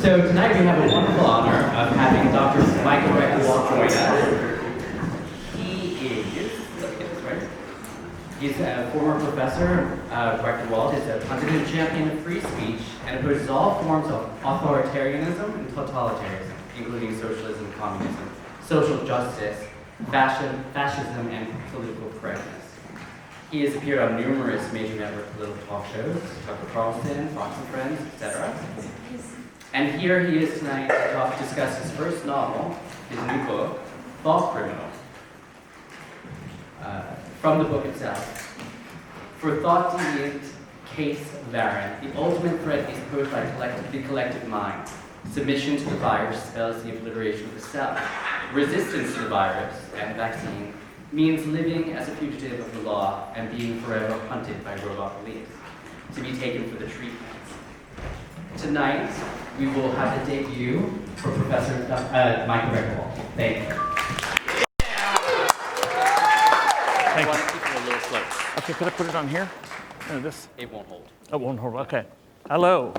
So tonight we have a wonderful honor of having Dr. Michael Reckenwald join us. He's a former professor of Reckenwald. He's a pundit and champion of free speech and opposes all forms of authoritarianism and totalitarianism, including socialism, communism, social justice, fascism, and political correctness. He has appeared on numerous major network political talk shows, Tucker Carlson, Fox and Friends, etc. And here he is tonight to discuss his first novel, his new book, Thought Criminal. From the book itself. For thought deviant case Varen, the ultimate threat is posed by the collective mind. Submission to the virus spells the obliteration of the self. Resistance to the virus and vaccine means living as a fugitive of the law and being forever hunted by robot police, to be taken for the treatments. Tonight, we will have the debut for Professor Michael Reckenwald. Thank you. Thank you. Okay, could I put it on here? No, this? It won't hold. Oh, it won't hold, okay. Hello.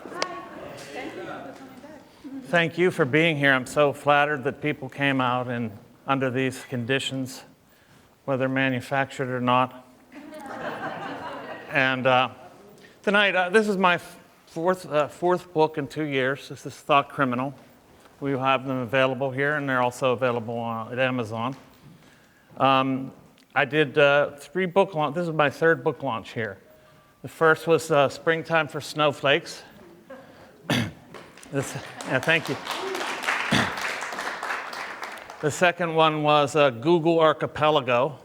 Hi. Thank you for coming back. Thank you for being here. I'm so flattered that people came out and under these conditions, whether manufactured or not. And tonight, this is my fourth book in 2 years. This is Thought Criminal. We have them available here, and they're also available at Amazon. I did 3 book launches. This is my 3rd book launch here. The first was Springtime for Snowflakes. Thank you. The second one was Google Archipelago.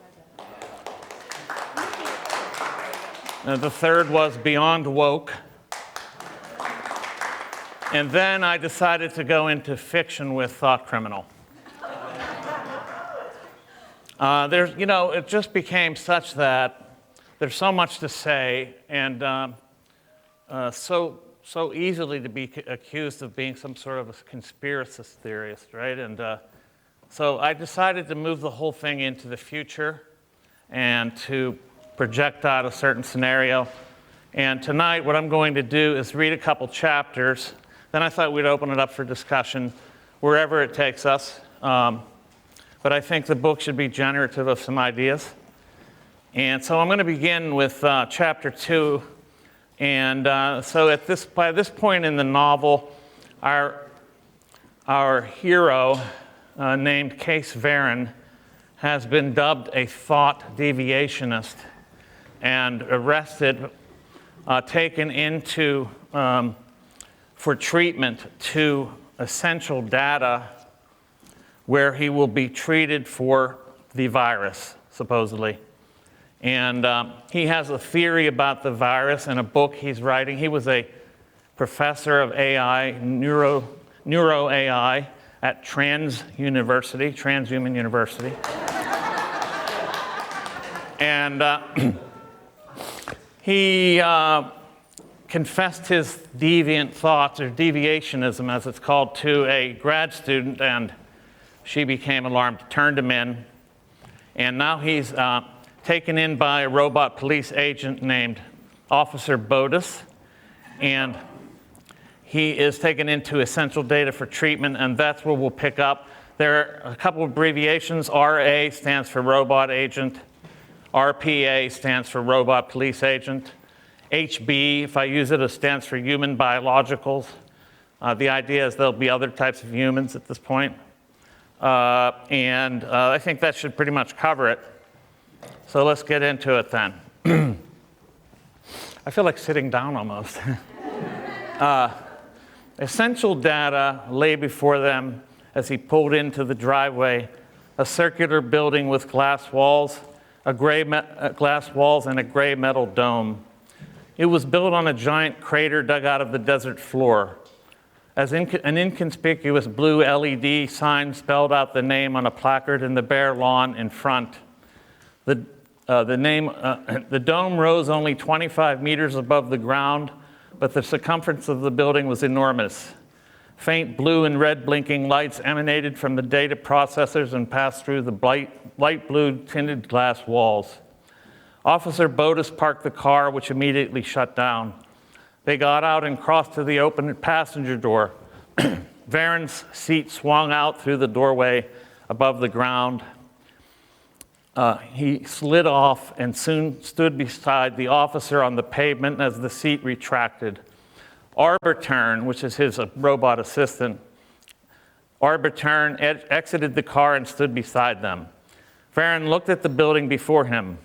And the third was Beyond Woke. And then I decided to go into fiction with Thought Criminal. It just became such that there's so much to say, and so easily to be accused of being some sort of a conspiracist theorist, right? And so I decided to move the whole thing into the future and to project out a certain scenario. And tonight, what I'm going to do is read a couple chapters. Then I thought we'd open it up for discussion wherever it takes us. But I think the book should be generative of some ideas. And so I'm going to begin with chapter 2. And so by this point in the novel, our hero, named Case Varen, has been dubbed a thought deviationist and arrested, taken into for treatment to Essential Data, where he will be treated for the virus, supposedly. And he has a theory about the virus in a book he's writing. He was a professor of AI, neuro AI, at Transhuman University. And he confessed his deviant thoughts, or deviationism as it's called, to a grad student, and she became alarmed, turned him in, and now he's taken in by a robot police agent named Officer Bodus, and he is taken into Essential Data for treatment, and that's where we'll pick up. There are a couple of abbreviations. RA stands for robot agent. RPA stands for robot police agent. HB, if I use it, stands for human biologicals. The idea is there'll be other types of humans at this point. And I think that should pretty much cover it. So let's get into it then. I feel like sitting down almost. Essential Data lay before them as he pulled into the driveway, a circular building with glass walls and a gray metal dome. It was built on a giant crater dug out of the desert floor. As an inconspicuous blue LED sign spelled out the name on a placard in the bare lawn in front. The dome rose only 25 meters above the ground, but the circumference of the building was enormous. Faint blue and red blinking lights emanated from the data processors and passed through the light blue tinted glass walls. Officer Bodus parked the car, which immediately shut down. They got out and crossed to the open passenger door. Varen's seat swung out through the doorway above the ground. He slid off and soon stood beside the officer on the pavement as the seat retracted. Arbitern, which is his robot assistant, Arbitern exited the car and stood beside them. Varen looked at the building before him.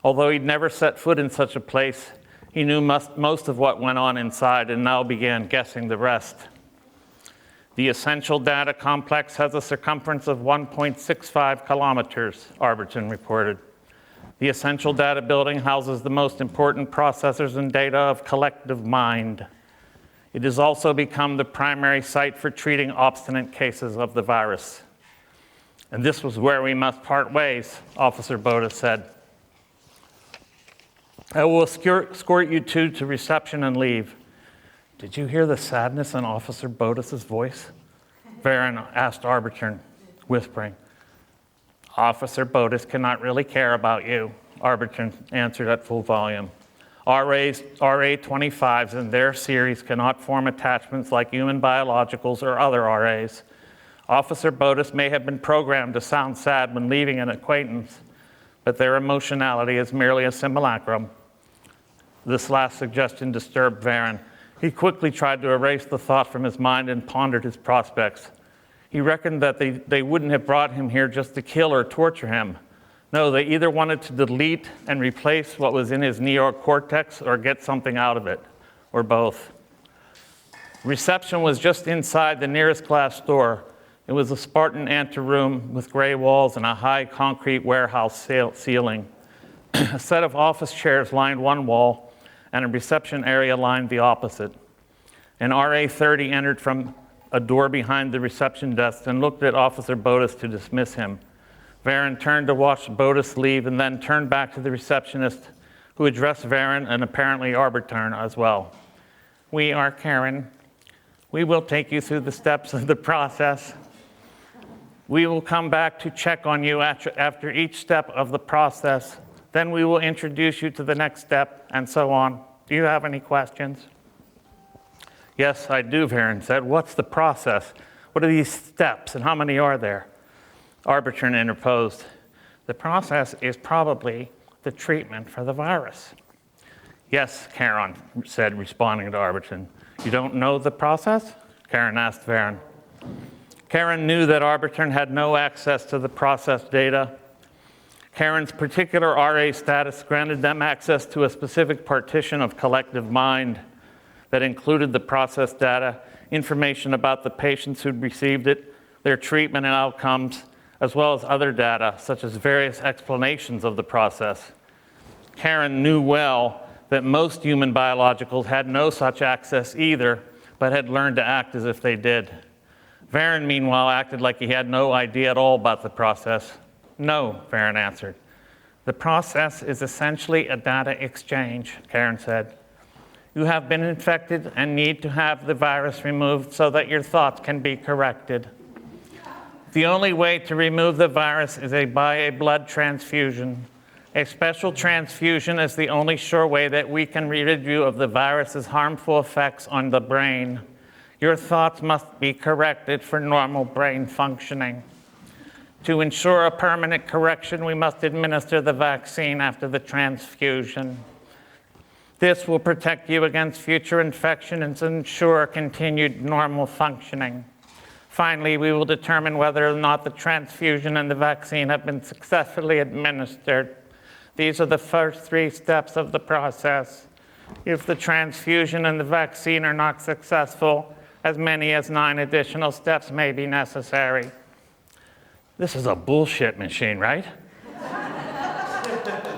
Although he'd never set foot in such a place, he knew most of what went on inside and now began guessing the rest. The essential data complex has a circumference of 1.65 kilometers, Arbitern reported. The essential data building houses the most important processors and data of collective mind. It has also become the primary site for treating obstinate cases of the virus. And this was where we must part ways, Officer Boda said. I will escort you two to reception and leave. Did you hear the sadness in Officer Bodas's voice? Varen asked Arbitern, whispering. Officer Bodas cannot really care about you, Arbitern answered at full volume. RA-25s in their series cannot form attachments like human biologicals or other RAs. Officer Bodas may have been programmed to sound sad when leaving an acquaintance, but their emotionality is merely a simulacrum. This last suggestion disturbed Varen. He quickly tried to erase the thought from his mind and pondered his prospects. He reckoned that they wouldn't have brought him here just to kill or torture him. No, they either wanted to delete and replace what was in his neocortex or get something out of it, or both. Reception was just inside the nearest glass door. It was a Spartan anteroom with gray walls and a high concrete warehouse ceiling. A set of office chairs lined one wall, and a reception area lined the opposite. An RA-30 entered from a door behind the reception desk and looked at Officer Bodas to dismiss him. Varen turned to watch Bodas leave and then turned back to the receptionist, who addressed Varen and apparently Arbitern as well. We are Karen. We will take you through the steps of the process. We will come back to check on you after each step of the process. Then we will introduce you to the next step, and so on. Do you have any questions? Yes, I do, Varen said. What's the process? What are these steps, and how many are there? Arbitern interposed. The process is probably the treatment for the virus. Yes, Karen said, responding to Arbitern. You don't know the process? Karen asked Varen. Karen knew that Arbitern had no access to the process data. Karen's particular RA status granted them access to a specific partition of collective mind that included the process data, information about the patients who'd received it, their treatment and outcomes, as well as other data, such as various explanations of the process. Karen knew well that most human biologicals had no such access either, but had learned to act as if they did. Varen, meanwhile, acted like he had no idea at all about the process. No, Varen answered. The process is essentially a data exchange, Karen said. You have been infected and need to have the virus removed so that your thoughts can be corrected. The only way to remove the virus is by a blood transfusion. A special transfusion is the only sure way that we can rid you of the virus's harmful effects on the brain. Your thoughts must be corrected for normal brain functioning. To ensure a permanent correction, we must administer the vaccine after the transfusion. This will protect you against future infection and ensure continued normal functioning. Finally, we will determine whether or not the transfusion and the vaccine have been successfully administered. These are the first 3 steps of the process. If the transfusion and the vaccine are not successful, as many as 9 additional steps may be necessary. This is a bullshit machine, right?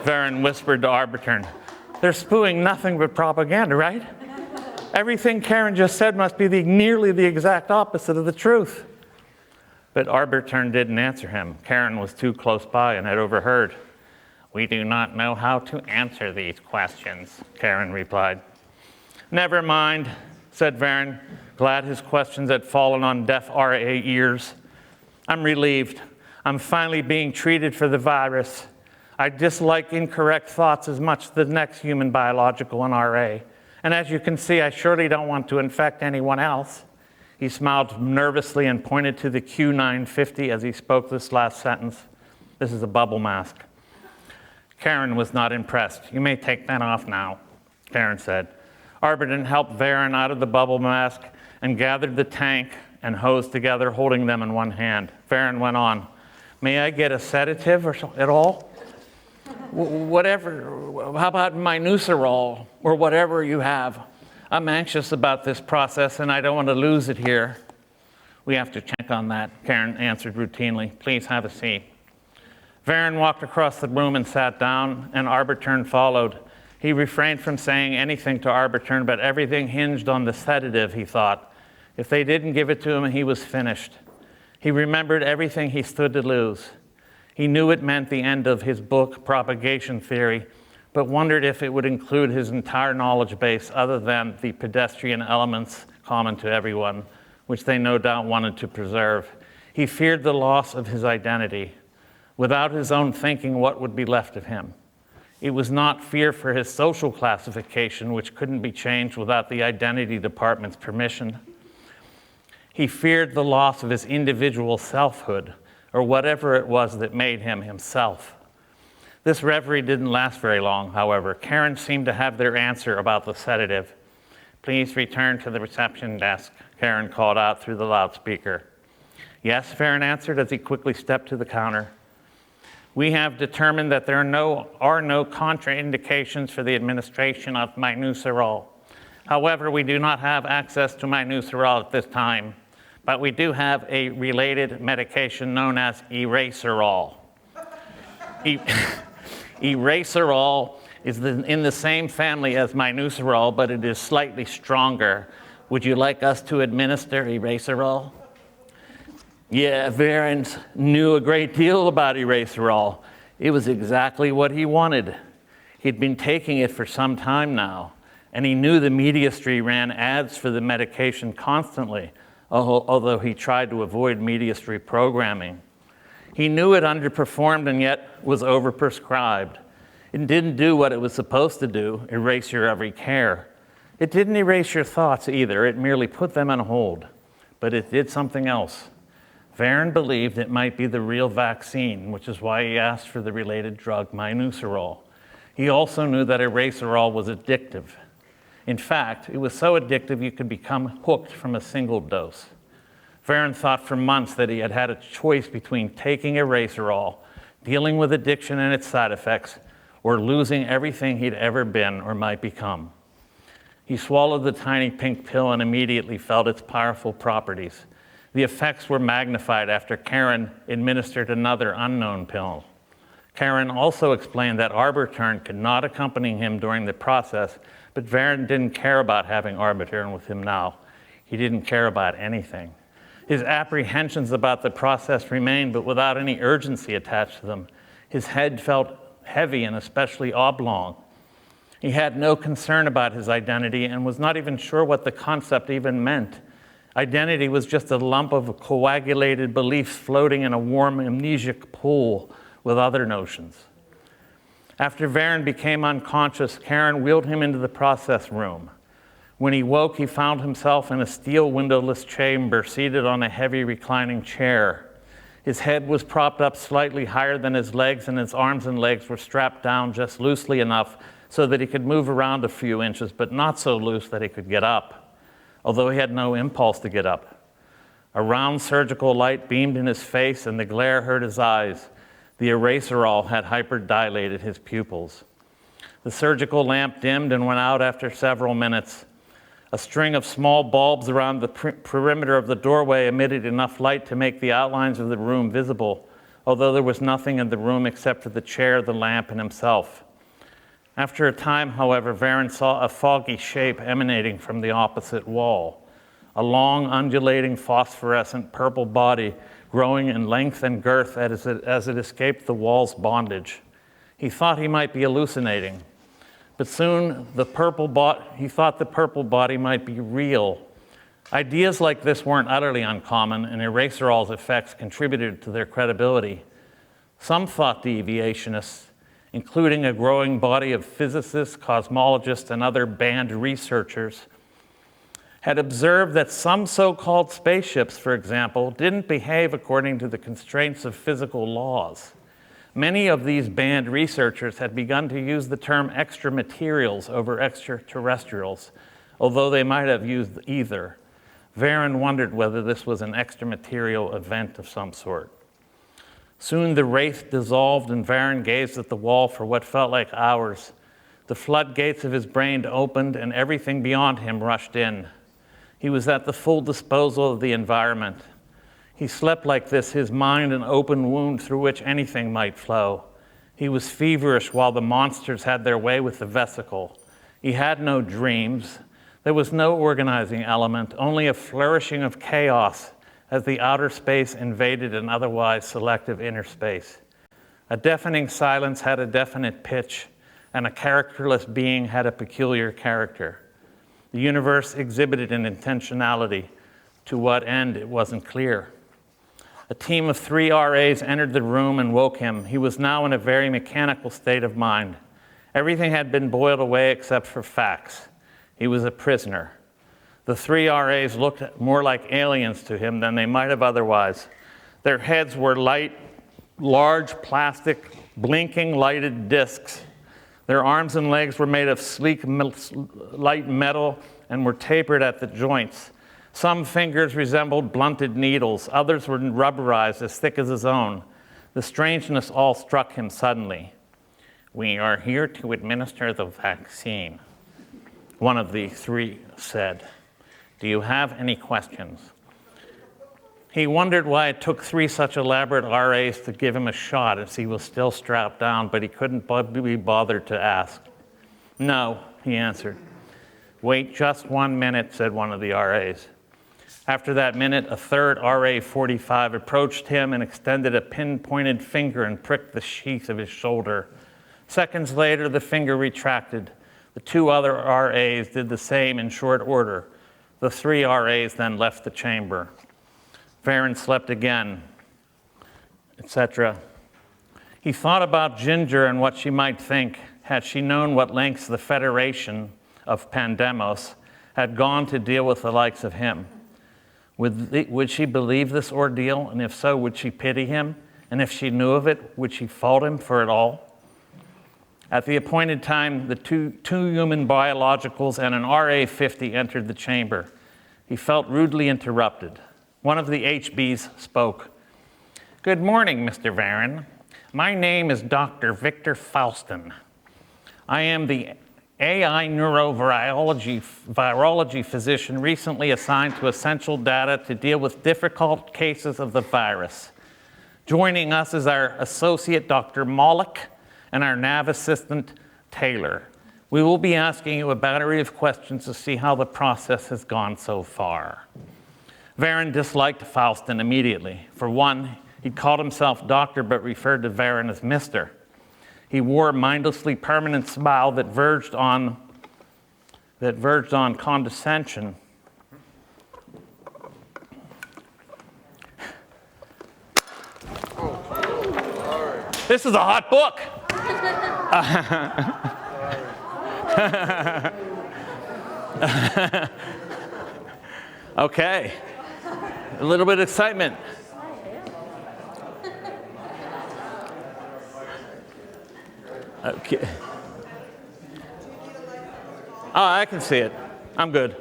Varen whispered to Arbitern. They're spewing nothing but propaganda, right? Everything Karen just said must be nearly the exact opposite of the truth. But Arbitern didn't answer him. Karen was too close by and had overheard. We do not know how to answer these questions, Karen replied. Never mind, said Varen, glad his questions had fallen on deaf RA ears. I'm relieved. I'm finally being treated for the virus. I dislike incorrect thoughts as much as the next human biological in RA. And as you can see, I surely don't want to infect anyone else. He smiled nervously and pointed to the Q950 as he spoke this last sentence. This is a bubble mask. Karen was not impressed. You may take that off now, Karen said. Arberton helped Varen out of the bubble mask and gathered the tank and hose together, holding them in one hand. Varen went on, may I get a sedative or at all? Whatever, how about minuserol or whatever you have? I'm anxious about this process and I don't want to lose it here. We have to check on that, Karen answered routinely. Please have a seat. Varen walked across the room and sat down, and Arberton followed. He refrained from saying anything to Arberton, but everything hinged on the sedative, he thought. If they didn't give it to him, he was finished. He remembered everything he stood to lose. He knew it meant the end of his book, Propagation Theory, but wondered if it would include his entire knowledge base other than the pedestrian elements common to everyone, which they no doubt wanted to preserve. He feared the loss of his identity. Without his own thinking, what would be left of him? It was not fear for his social classification, which couldn't be changed without the identity department's permission. He feared the loss of his individual selfhood, or whatever it was that made him himself. This reverie didn't last very long, however. Karen seemed to have their answer about the sedative. Please return to the reception desk, Karen called out through the loudspeaker. Yes, Varen answered as he quickly stepped to the counter. We have determined that there are no contraindications for the administration of minuserol. However, we do not have access to minuserol at this time, but we do have a related medication known as eraserol. Eraserol is in the same family as minuserol, but it is slightly stronger. Would you like us to administer eraserol? Yeah, Varen knew a great deal about eraserol. It was exactly what he wanted. He'd been taking it for some time now, and he knew the mediastry ran ads for the medication constantly, although he tried to avoid mediastry programming. He knew it underperformed and yet was overprescribed. It didn't do what it was supposed to do, erase your every care. It didn't erase your thoughts either, it merely put them on hold. But it did something else. Varen believed it might be the real vaccine, which is why he asked for the related drug minuserol. He also knew that eraserol was addictive. In fact, it was so addictive you could become hooked from a single dose. Varen thought for months that he had had a choice between taking eraserol, dealing with addiction and its side effects, or losing everything he'd ever been or might become. He swallowed the tiny pink pill and immediately felt its powerful properties. The effects were magnified after Karen administered another unknown pill. Karen also explained that Arberton could not accompany him during the process, but Varen didn't care about having Arberton with him now. He didn't care about anything. His apprehensions about the process remained, but without any urgency attached to them. His head felt heavy and especially oblong. He had no concern about his identity and was not even sure what the concept even meant. Identity was just a lump of coagulated beliefs floating in a warm amnesic pool with other notions. After Varen became unconscious, Karen wheeled him into the process room. When he woke, he found himself in a steel windowless chamber, seated on a heavy reclining chair. His head was propped up slightly higher than his legs, and his arms and legs were strapped down just loosely enough so that he could move around a few inches, but not so loose that he could get up, although he had no impulse to get up. A round surgical light beamed in his face, and the glare hurt his eyes. The eraserol had hyperdilated his pupils. The surgical lamp dimmed and went out after several minutes. A string of small bulbs around the perimeter of the doorway emitted enough light to make the outlines of the room visible, although there was nothing in the room except for the chair, the lamp, and himself. After a time, however, Varen saw a foggy shape emanating from the opposite wall, a long, undulating, phosphorescent purple body growing in length and girth as it escaped the wall's bondage. He thought he might be hallucinating, but soon he thought the purple body might be real. Ideas like this weren't utterly uncommon, and eraserol's effects contributed to their credibility. Some thought deviationists, including a growing body of physicists, cosmologists, and other banned researchers, had observed that some so-called spaceships, for example, didn't behave according to the constraints of physical laws. Many of these banned researchers had begun to use the term extramaterials over extraterrestrials, although they might have used either. Varon wondered whether this was an extramaterial event of some sort. Soon the wraith dissolved and Varon gazed at the wall for what felt like hours. The floodgates of his brain opened and everything beyond him rushed in. He was at the full disposal of the environment. He slept like this, his mind an open wound through which anything might flow. He was feverish while the monsters had their way with the vesicle. He had no dreams. There was no organizing element, only a flourishing of chaos as the outer space invaded an otherwise selective inner space. A deafening silence had a definite pitch, and a characterless being had a peculiar character. The universe exhibited an intentionality. To what end, it wasn't clear. A team of 3 RAs entered the room and woke him. He was now in a very mechanical state of mind. Everything had been boiled away except for facts. He was a prisoner. The 3 RAs looked more like aliens to him than they might have otherwise. Their heads were large plastic, blinking lighted discs. Their arms and legs were made of sleek, light metal and were tapered at the joints. Some fingers resembled blunted needles. Others were rubberized, as thick as his own. The strangeness all struck him suddenly. "We are here to administer the vaccine," one of the 3 said. "Do you have any questions?" He wondered why it took 3 such elaborate RAs to give him a shot as he was still strapped down, but he couldn't be bothered to ask. "No," he answered. "Wait just 1 minute," said one of the RAs. After that minute, a third RA-45 approached him and extended a pinpointed finger and pricked the sheath of his shoulder. Seconds later, the finger retracted. The 2 other RAs did the same in short order. The 3 RAs then left the chamber. Varon slept again, etc. He thought about Ginger and what she might think had she known what lengths the Federation of Pandemos had gone to deal with the likes of him. Would she believe this ordeal? And if so, would she pity him? And if she knew of it, would she fault him for it all? At the appointed time, the two human biologicals and an RA-50 entered the chamber. He felt rudely interrupted. One of the HBs spoke. "Good morning, Mr. Varon. My name is Dr. Victor Faustin. I am the AI neurovirology physician recently assigned to essential data to deal with difficult cases of the virus. Joining us is our associate, Dr. Malik, and our nav assistant, Taylor. We will be asking you a battery of questions to see how the process has gone so far." Varon disliked Faustin immediately. For one, he called himself doctor but referred to Varon as Mr. He wore a mindlessly permanent smile that verged on condescension. This is a hot book. Okay, a little bit of excitement. Okay. Oh, I can see it. I'm good.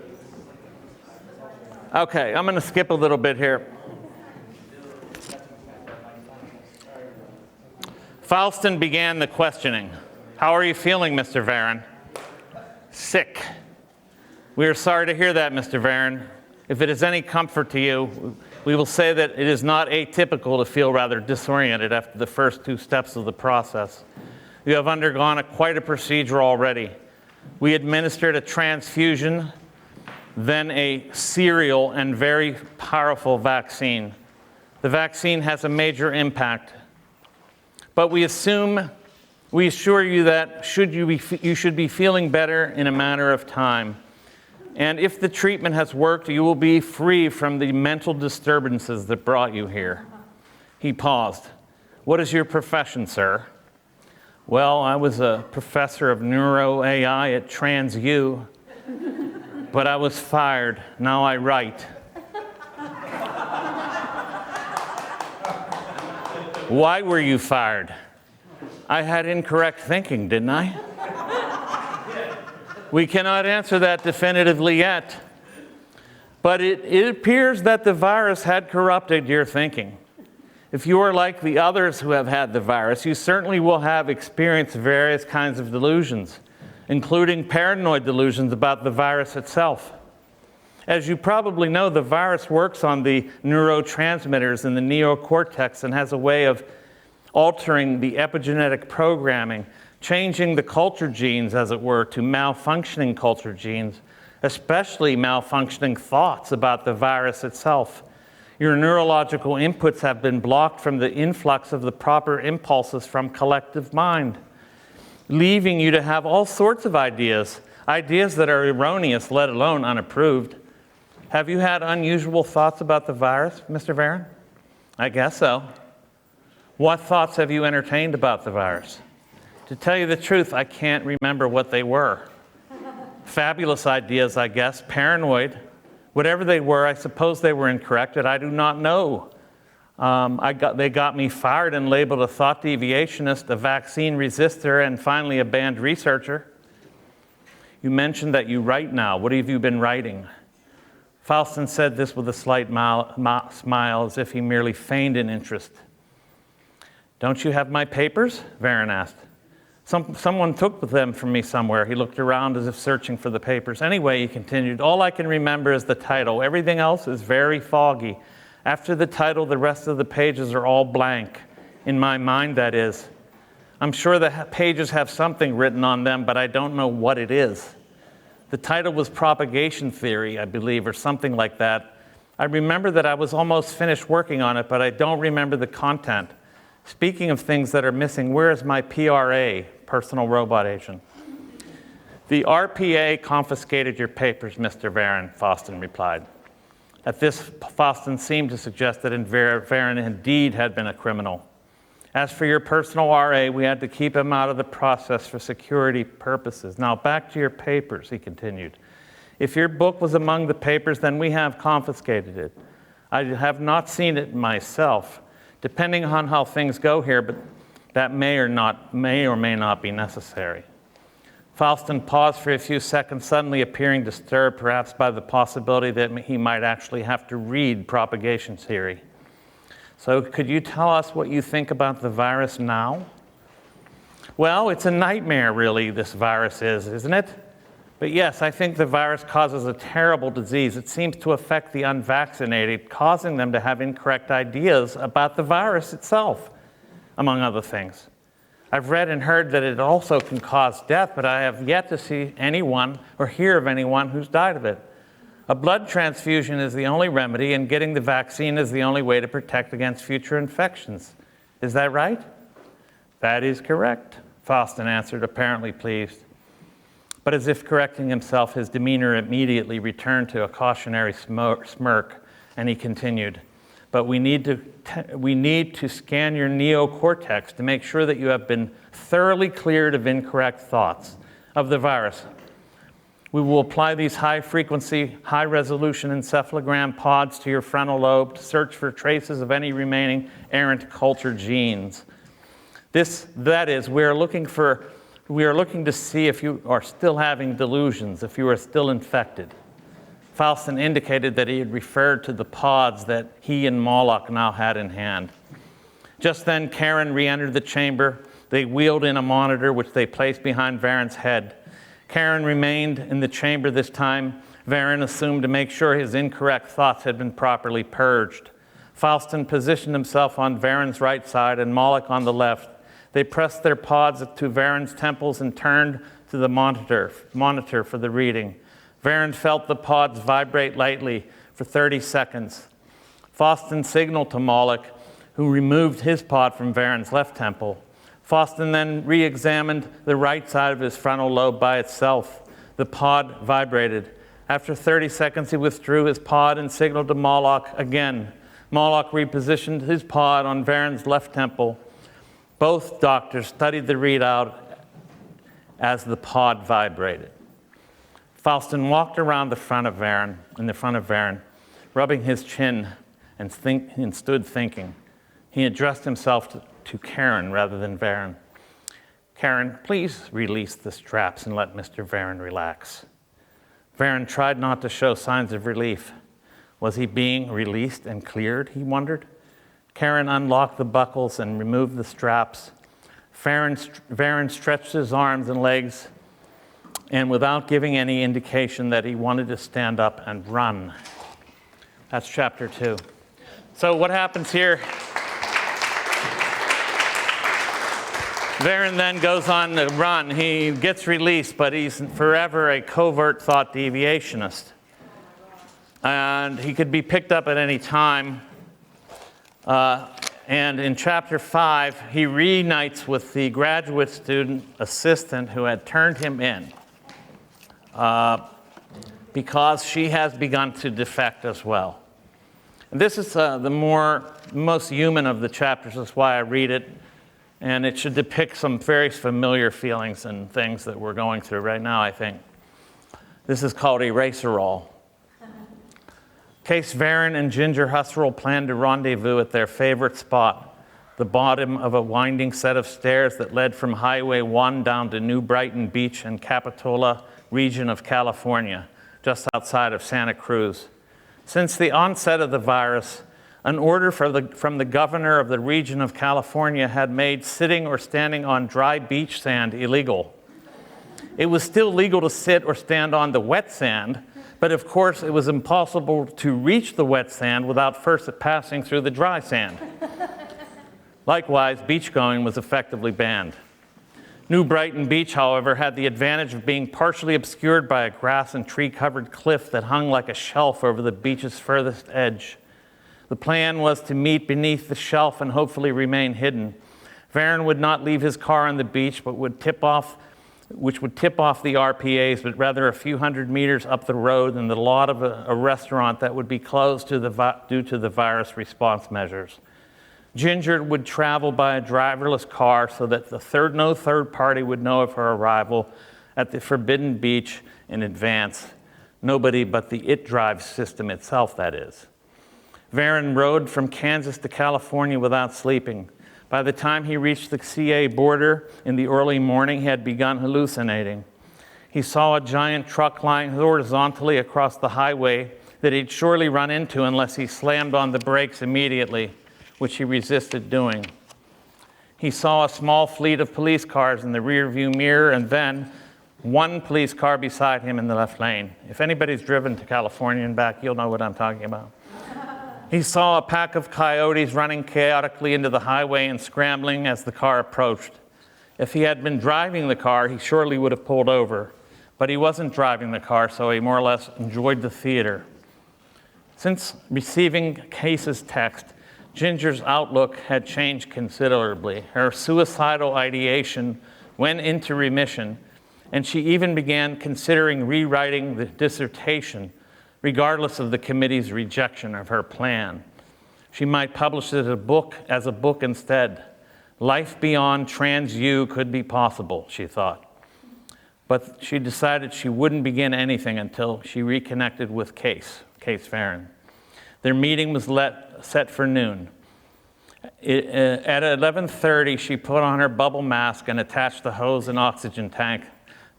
Okay, I'm going to skip a little bit here. Faustin began the questioning. "How are you feeling, Mr. Varon?" "Sick." "We are sorry to hear that, Mr. Varon. If it is any comfort to you, we will say that it is not atypical to feel rather disoriented after the first 2 steps of the process. You have undergone quite a procedure already. We administered a transfusion, then a serial and very powerful vaccine. The vaccine has a major impact. But we assure you that you should be feeling better in a matter of time. And if the treatment has worked, you will be free from the mental disturbances that brought you here." He paused. "What is your profession, sir?" Well, I was a professor of neuro AI at TransU, but I was fired. Now I write. Why were you fired? I had incorrect thinking, didn't I? We cannot answer that definitively yet, but it appears that the virus had corrupted your thinking. If you are like the others who have had the virus, you certainly will have experienced various kinds of delusions, including paranoid delusions about the virus itself. As you probably know, the virus works on the neurotransmitters in the neocortex and has a way of altering the epigenetic programming, changing the culture genes, as it were, to malfunctioning culture genes, especially malfunctioning thoughts about the virus itself. Your neurological inputs have been blocked from the influx of the proper impulses from collective mind, leaving you to have all sorts of ideas that are erroneous, let alone unapproved. Have you had unusual thoughts about the virus, Mr. Varon? I guess so. What thoughts have you entertained about the virus? To tell you the truth, I can't remember what they were. Fabulous ideas, I guess, paranoid. Whatever they were, I suppose they were incorrect, and I do not know. They got me fired and labeled a thought deviationist, a vaccine resistor, and finally a banned researcher. You mentioned that you write now. What have you been writing? Faustin said this with a slight smile, as if he merely feigned an interest. Don't you have my papers? Varon asked. Someone took them from me somewhere. He looked around as if searching for the papers. Anyway, he continued, all I can remember is the title. Everything else is very foggy. After the title, the rest of the pages are all blank. In my mind, that is. I'm sure the pages have something written on them, but I don't know what it is. The title was Propagation Theory, I believe, or something like that. I remember that I was almost finished working on it, but I don't remember the content. Speaking of things that are missing, where is my PRA, personal robot agent? The RPA confiscated your papers, Mr. Varon, Faustin replied. At this, Faustin seemed to suggest that Varon indeed had been a criminal. As for your personal RA, we had to keep him out of the process for security purposes. Now back to your papers, he continued. If your book was among the papers, then we have confiscated it. I have not seen it myself. Depending on how things go here, but that may or may not be necessary. Faustin paused for a few seconds, suddenly appearing disturbed, perhaps by the possibility that he might actually have to read propagation theory. So could you tell us what you think about the virus now? Well, it's a nightmare, really, this virus is, isn't it? But yes, I think the virus causes a terrible disease. It seems to affect the unvaccinated, causing them to have incorrect ideas about the virus itself, among other things. I've read and heard that it also can cause death, but I have yet to see anyone or hear of anyone who's died of it. A blood transfusion is the only remedy, and getting the vaccine is the only way to protect against future infections. Is that right? That is correct, Faustin answered, apparently pleased. But as if correcting himself, his demeanor immediately returned to a cautionary smirk, and he continued, but we need to scan your neocortex to make sure that you have been thoroughly cleared of incorrect thoughts of the virus. We will apply these high-frequency, high-resolution encephalogram pods to your frontal lobe to search for traces of any remaining errant culture genes. That is, we are looking to see if you are still having delusions, if you are still infected. Faustin indicated that he had referred to the pods that he and Moloch now had in hand. Just then, Karen re-entered the chamber. They wheeled in a monitor, which they placed behind Varon's head. Karen remained in the chamber this time. Varon assumed to make sure his incorrect thoughts had been properly purged. Faustin positioned himself on Varon's right side and Moloch on the left. They pressed their pods to Varon's temples and turned to the monitor for the reading. Varon felt the pods vibrate lightly for 30 seconds. Faustin signaled to Moloch, who removed his pod from Varon's left temple. Faustin then re-examined the right side of his frontal lobe by itself. The pod vibrated. After 30 seconds, he withdrew his pod and signaled to Moloch again. Moloch repositioned his pod on Varon's left temple. Both doctors studied the readout as the pod vibrated. Faustin walked around in the front of Varen, rubbing his chin and stood thinking. He addressed himself to Karen rather than Varen. Karen, please release the straps and let Mr. Varen relax. Varen tried not to show signs of relief. Was he being released and cleared, he wondered? Karen unlocked the buckles and removed the straps. Varen stretched his arms and legs, and without giving any indication that he wanted to stand up and run. That's chapter 2. So what happens here? Varen then goes on to run. He gets released, but he's forever a covert thought deviationist. And he could be picked up at any time. And in chapter 5, he reunites with the graduate student assistant who had turned him in because she has begun to defect as well. And this is the most human of the chapters. That's why I read it. And it should depict some very familiar feelings and things that we're going through right now, I think. This is called Eraserol. Case Varen and Ginger Husserl planned to rendezvous at their favorite spot, the bottom of a winding set of stairs that led from Highway 1 down to New Brighton Beach and Capitola region of California, just outside of Santa Cruz. Since the onset of the virus, an order from the governor of the region of California had made sitting or standing on dry beach sand illegal. It was still legal to sit or stand on the wet sand, but of course it was impossible to reach the wet sand without first passing through the dry sand. Likewise, beachgoing was effectively banned. New Brighton Beach, however, had the advantage of being partially obscured by a grass and tree-covered cliff that hung like a shelf over the beach's furthest edge. The plan was to meet beneath the shelf and hopefully remain hidden. Varen would not leave his car on the beach, but would tip off the RPAs, but rather a few hundred meters up the road in the lot of a restaurant that would be closed due to the virus response measures. Ginger would travel by a driverless car so that no third party would know of her arrival at the forbidden beach in advance. Nobody but the ItDrive system itself, that is. Varen rode from Kansas to California without sleeping. By the time he reached the CA border in the early morning, he had begun hallucinating. He saw a giant truck lying horizontally across the highway that he'd surely run into unless he slammed on the brakes immediately, which he resisted doing. He saw a small fleet of police cars in the rearview mirror and then one police car beside him in the left lane. If anybody's driven to California and back, you'll know what I'm talking about. He saw a pack of coyotes running chaotically into the highway and scrambling as the car approached. If he had been driving the car, he surely would have pulled over. But he wasn't driving the car, so he more or less enjoyed the theater. Since receiving Case's text, Ginger's outlook had changed considerably. Her suicidal ideation went into remission, and she even began considering rewriting the dissertation, regardless of the committee's rejection of her plan. She might publish it as a book instead. Life beyond trans-you could be possible, she thought. But she decided she wouldn't begin anything until she reconnected with Case Varen. Their meeting was set for noon. At 11:30, she put on her bubble mask and attached the hose and oxygen tank,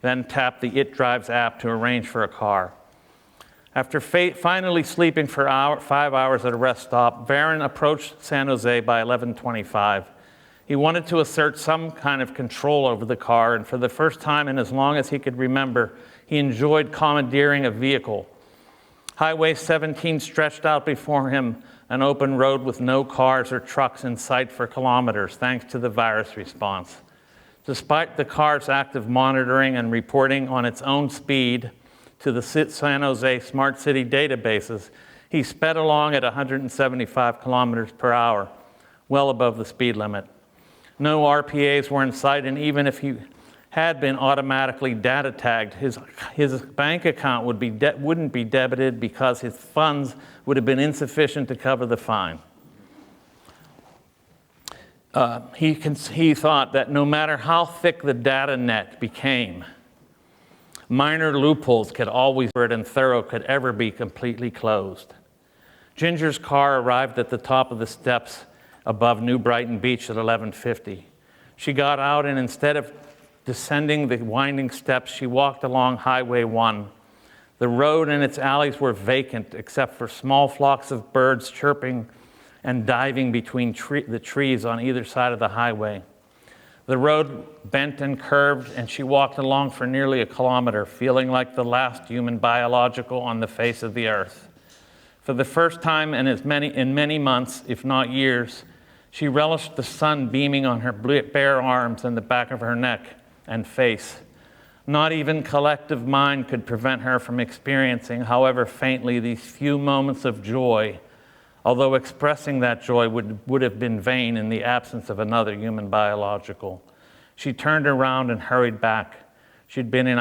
then tapped the ItDrives app to arrange for a car. After finally sleeping for 5 hours at a rest stop, Varen approached San Jose by 11:25. He wanted to assert some kind of control over the car, and for the first time in as long as he could remember, he enjoyed commandeering a vehicle. Highway 17 stretched out before him, an open road with no cars or trucks in sight for kilometers, thanks to the virus response. Despite the car's active monitoring and reporting on its own speed to the San Jose Smart City databases, he sped along at 175 kilometers per hour, well above the speed limit. No RPAs were in sight, and even if he had been automatically data tagged, his bank account wouldn't be debited because his funds would have been insufficient to cover the fine. He thought that no matter how thick the data net became, minor loopholes could always be and thorough could ever be completely closed. Ginger's car arrived at the top of the steps above New Brighton Beach at 11:50. She got out, and instead of descending the winding steps, she walked along Highway 1. The road and its alleys were vacant except for small flocks of birds chirping and diving between the trees on either side of the highway. The road bent and curved, and she walked along for nearly a kilometer, feeling like the last human biological on the face of the earth. For the first time in many months, if not years, she relished the sun beaming on her bare arms and the back of her neck and face. Not even collective mind could prevent her from experiencing, however faintly, these few moments of joy, although expressing that joy would have been vain in the absence of another human biological. She turned around and hurried back. She'd been an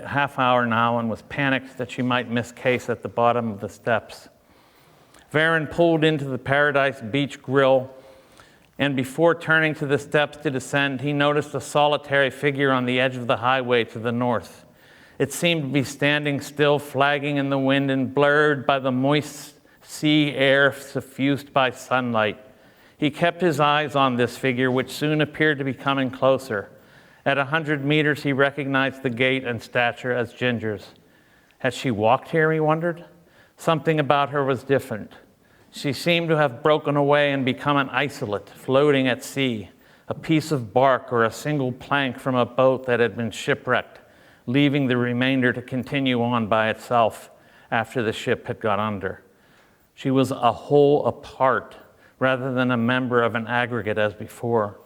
half hour now and was panicked that she might miss Case at the bottom of the steps. Varen pulled into the Paradise Beach Grill, and before turning to the steps to descend, he noticed a solitary figure on the edge of the highway to the north. It seemed to be standing still, flagging in the wind and blurred by the moist sea air suffused by sunlight. He kept his eyes on this figure, which soon appeared to be coming closer. At 100 meters, he recognized the gait and stature as Ginger's. Had she walked here, he wondered? Something about her was different. She seemed to have broken away and become an isolate, floating at sea, a piece of bark or a single plank from a boat that had been shipwrecked, leaving the remainder to continue on by itself after the ship had gone under. She was a whole apart, rather than a member of an aggregate as before.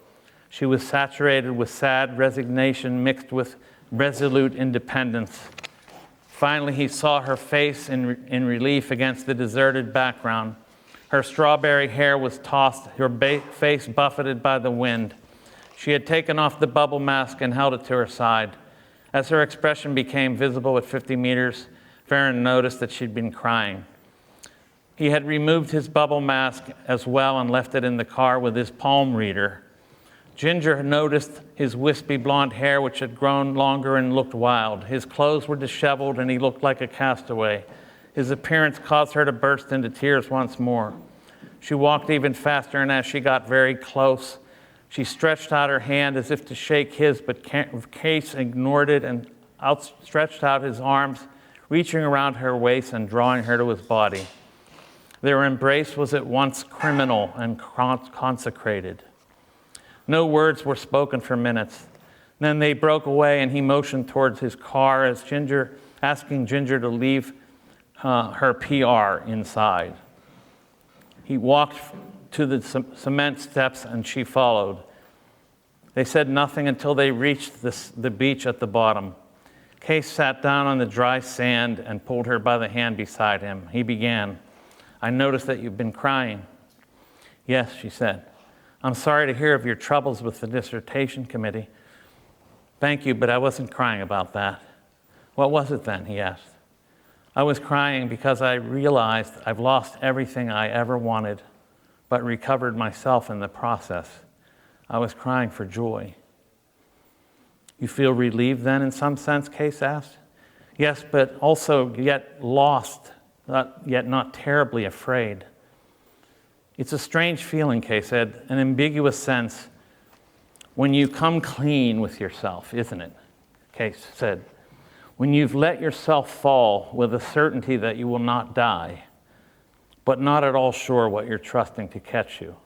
She was saturated with sad resignation mixed with resolute independence. Finally, he saw her face in relief against the deserted background. Her strawberry hair was tossed, her face buffeted by the wind. She had taken off the bubble mask and held it to her side. As her expression became visible at 50 meters, Varen noticed that she'd been crying. He had removed his bubble mask as well and left it in the car with his palm reader. Ginger noticed his wispy blonde hair, which had grown longer and looked wild. His clothes were disheveled and he looked like a castaway. His appearance caused her to burst into tears once more. She walked even faster, and as she got very close, she stretched out her hand as if to shake his, but Case ignored it and outstretched out his arms, reaching around her waist and drawing her to his body. Their embrace was at once criminal and consecrated. No words were spoken for minutes. Then they broke away, and he motioned towards his car as asking Ginger to leave her PR inside. He walked to the cement steps, and she followed. They said nothing until they reached the beach at the bottom. Case sat down on the dry sand and pulled her by the hand beside him. He began, "I noticed that you've been crying." "Yes," she said. "I'm sorry to hear of your troubles with the dissertation committee." "Thank you, but I wasn't crying about that." "What was it then?" he asked. "I was crying because I realized I've lost everything I ever wanted, but recovered myself in the process. I was crying for joy." "You feel relieved then, in some sense?" Case asked. "Yes, but also yet lost, yet not terribly afraid." "It's a strange feeling," Case said, "an ambiguous sense when you come clean with yourself, isn't it?" Case said, "When you've let yourself fall with a certainty that you will not die, but not at all sure what you're trusting to catch you.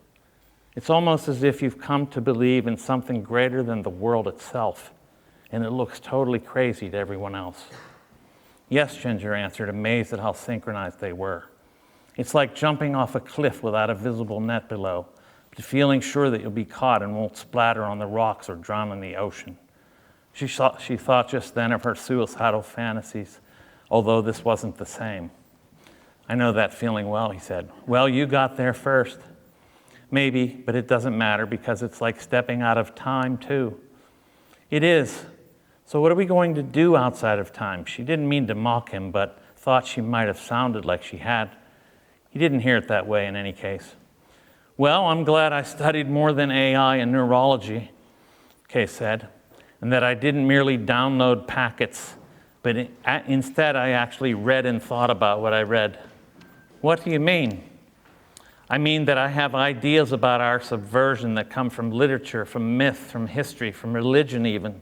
It's almost as if you've come to believe in something greater than the world itself, and it looks totally crazy to everyone else." "Yes," Ginger answered, amazed at how synchronized they were. "It's like jumping off a cliff without a visible net below, but feeling sure that you'll be caught and won't splatter on the rocks or drown in the ocean." She thought just then of her suicidal fantasies, although this wasn't the same. "I know that feeling well," he said. "Well, you got there first." "Maybe, but it doesn't matter because it's like stepping out of time, too." "It is. So what are we going to do outside of time?" She didn't mean to mock him, but thought she might have sounded like she had. He didn't hear it that way in any case. Well, I'm glad I studied more than AI and neurology, Kay said, and that I didn't merely download packets, but instead I actually read and thought about what I read. What do you mean? I mean that I have ideas about our subversion that come from literature, from myth, from history, from religion even.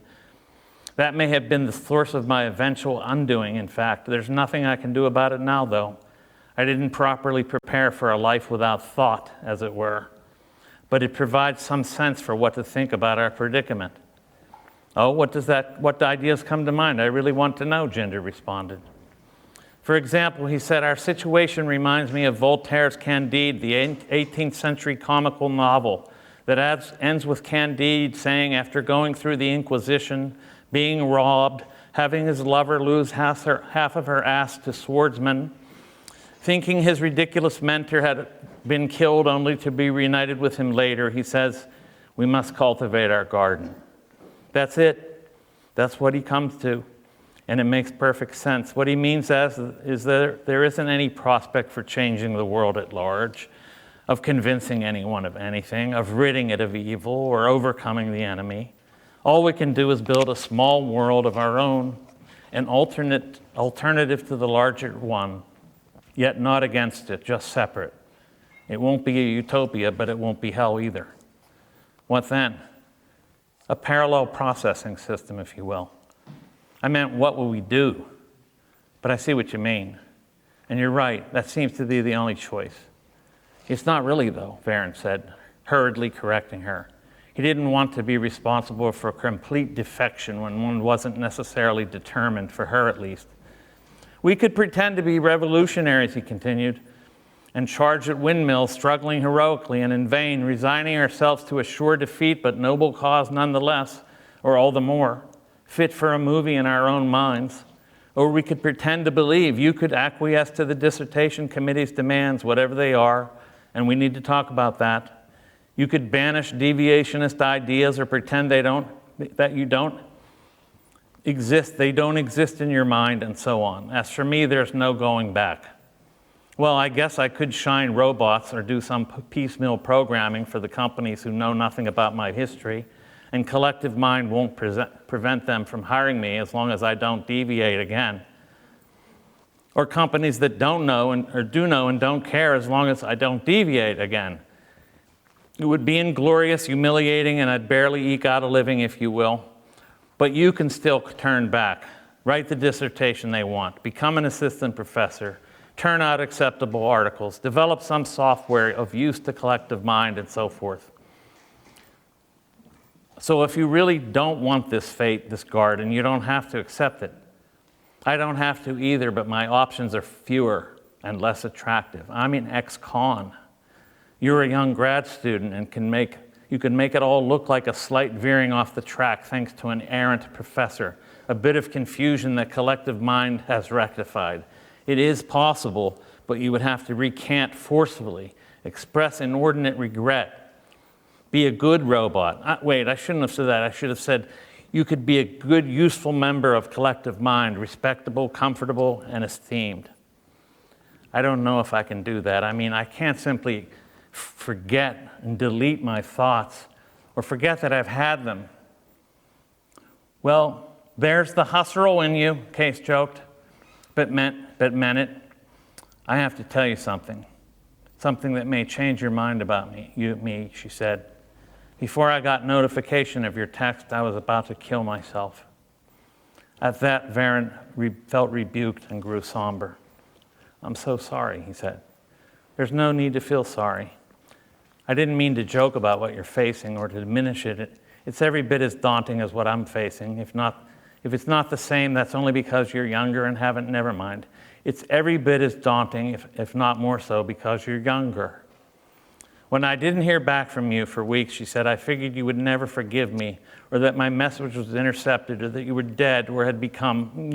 That may have been the source of my eventual undoing, in fact. There's nothing I can do about it now, though. I didn't properly prepare for a life without thought, as it were. But it provides some sense for what to think about our predicament. Oh, what ideas come to mind? I really want to know, Ginger responded. For example, he said, our situation reminds me of Voltaire's Candide, the 18th century comical novel that ends with Candide saying, after going through the Inquisition, being robbed, having his lover lose half of her ass to swordsmen, thinking his ridiculous mentor had been killed only to be reunited with him later, he says, we must cultivate our garden. That's it. That's what he comes to. And it makes perfect sense. What he means is that there isn't any prospect for changing the world at large, of convincing anyone of anything, of ridding it of evil or overcoming the enemy. All we can do is build a small world of our own, an alternative to the larger one, yet not against it, just separate. It won't be a utopia, but it won't be hell either. What then? A parallel processing system, if you will. I meant, what will we do? But I see what you mean. And you're right, that seems to be the only choice. It's not really, though, Varen said, hurriedly correcting her. He didn't want to be responsible for complete defection when one wasn't necessarily determined, for her at least. We could pretend to be revolutionaries, he continued, and charge at windmills, struggling heroically and in vain, resigning ourselves to a sure defeat, but noble cause nonetheless, or all the more, fit for a movie in our own minds. Or we could pretend to believe you could acquiesce to the dissertation committee's demands, whatever they are, and we need to talk about that. You could banish deviationist ideas or pretend that you don't exist, they don't exist in your mind, and so on. As for me, there's no going back. Well, I guess I could shine robots or do some piecemeal programming for the companies who know nothing about my history, and collective mind won't prevent them from hiring me as long as I don't deviate again. Or companies that don't know or do know and don't care as long as I don't deviate again. It would be inglorious, humiliating, and I'd barely eke out a living, if you will. But you can still turn back, write the dissertation they want, become an assistant professor, turn out acceptable articles, develop some software of use to collective mind, and so forth. So if you really don't want this fate, this garden, you don't have to accept it. I don't have to either, but my options are fewer and less attractive. I'm an ex-con. You're a young grad student and you can make it all look like a slight veering off the track thanks to an errant professor, a bit of confusion that collective mind has rectified. It is possible, but you would have to recant forcefully, express inordinate regret, be a good robot. Wait, I shouldn't have said that. I should have said, you could be a good, useful member of collective mind, respectable, comfortable, and esteemed. I don't know if I can do that. I mean, I can't simply forget and delete my thoughts or forget that I've had them. Well, there's the hustle in you, Case joked, but meant it. I have to tell you something that may change your mind about me, she said. Before I got notification of your text, I was about to kill myself. At that, Varen felt rebuked and grew somber. I'm so sorry, he said. There's no need to feel sorry. I didn't mean to joke about what you're facing or to diminish it. It's every bit as daunting as what I'm facing. If it's not the same, that's only because you're younger and haven't, never mind. It's every bit as daunting, if not more so, because you're younger. When I didn't hear back from you for weeks, she said, I figured you would never forgive me, or that my message was intercepted, or that you were dead, or had become,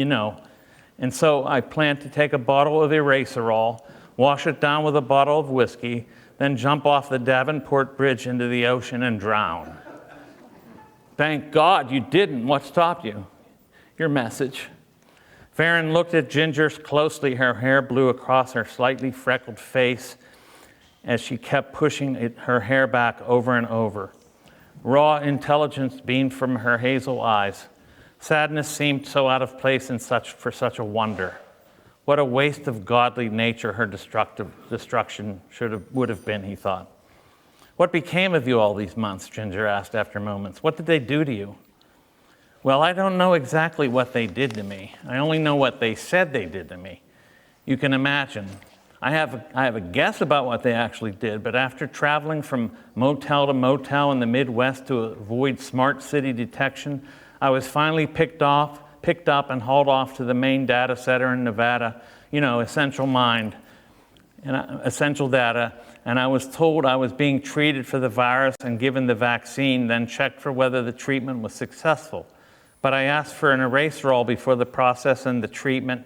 And so I planned to take a bottle of Eraserol, wash it down with a bottle of whiskey, then jump off the Davenport Bridge into the ocean and drown. Thank God you didn't. What stopped you? Your message. Varen looked at Ginger closely. Her hair blew across her slightly freckled face, as she kept pushing her hair back over and over. Raw intelligence beamed from her hazel eyes. Sadness seemed so out of place for such a wonder. What a waste of godly nature her destruction would have been, he thought. What became of you all these months? Ginger asked after moments. What did they do to you? Well, I don't know exactly what they did to me. I only know what they said they did to me. You can imagine. I have a guess about what they actually did, but after traveling from motel to motel in the Midwest to avoid smart city detection, I was finally picked up and hauled off to the main data center in Nevada, Essential Data, and I was told I was being treated for the virus and given the vaccine, then checked for whether the treatment was successful. But I asked for an erase-roll before the process and the treatment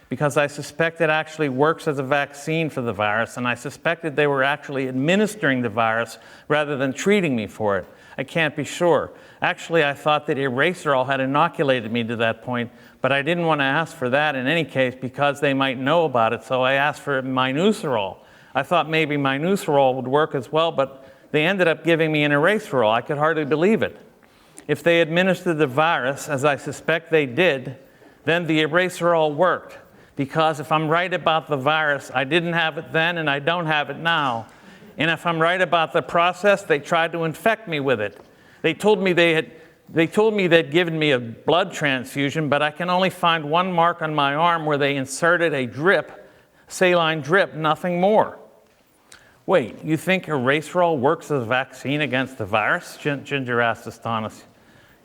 because I suspect it actually works as a vaccine for the virus, and I suspected they were actually administering the virus rather than treating me for it. I can't be sure. Actually, I thought that erase-roll had inoculated me to that point, but I didn't want to ask for that in any case because they might know about it, so I asked for minuserol. I thought maybe minuserol would work as well, but they ended up giving me an erase-roll. I could hardly believe it. If they administered the virus, as I suspect they did, then the erase-roll worked. Because if I'm right about the virus, I didn't have it then and I don't have it now. And if I'm right about the process, they tried to infect me with it. They told me they'd given me a blood transfusion, but I can only find one mark on my arm where they inserted a drip, saline drip, nothing more. Wait, you think erase-roll works as a vaccine against the virus? Ginger asked, astonished.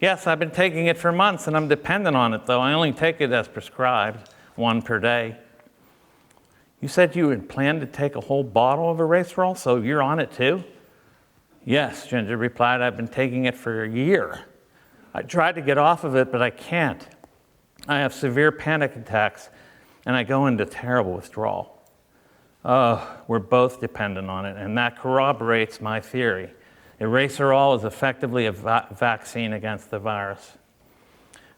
Yes, I've been taking it for months and I'm dependent on it, though. I only take it as prescribed, 1 per day. You said you had planned to take a whole bottle of erase-roll, so you're on it too? Yes, Ginger replied, I've been taking it for a year. I tried to get off of it, but I can't. I have severe panic attacks, and I go into terrible withdrawal. We're both dependent on it, and that corroborates my theory. Erase-roll is effectively a vaccine against the virus.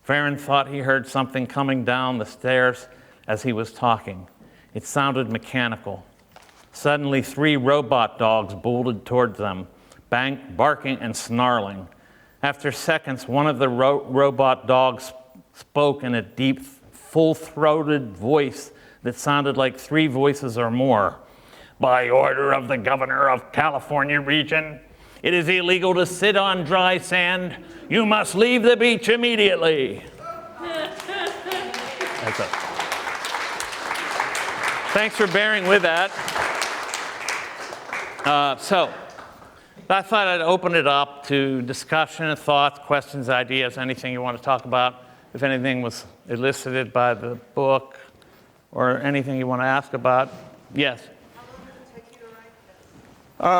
Farron thought he heard something coming down the stairs as he was talking. It sounded mechanical. Suddenly, 3 robot dogs bolted towards them, barking and snarling. After seconds, one of the robot dogs spoke in a deep, full-throated voice that sounded like 3 voices or more. By order of the governor of California region, it is illegal to sit on dry sand. You must leave the beach immediately. That's it. Thanks for bearing with that. So I thought I'd open it up to discussion, thoughts, questions, ideas, anything you want to talk about. If anything was elicited by the book or anything you want to ask about. Yes? How long did it take you to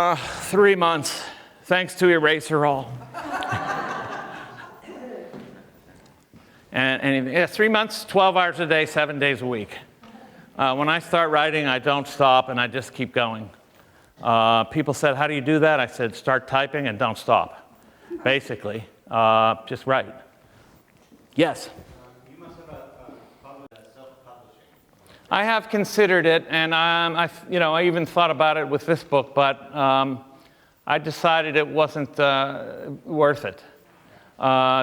write this? 3 months, thanks to erase-roll. And 3 months, 12 hours a day, 7 days a week. When I start writing, I don't stop and I just keep going. People said, how do you do that? I said, start typing and don't stop. Basically, just write. Yes? You must have self-publishing. I have considered it, and I even thought about it with this book, but I decided it wasn't worth it.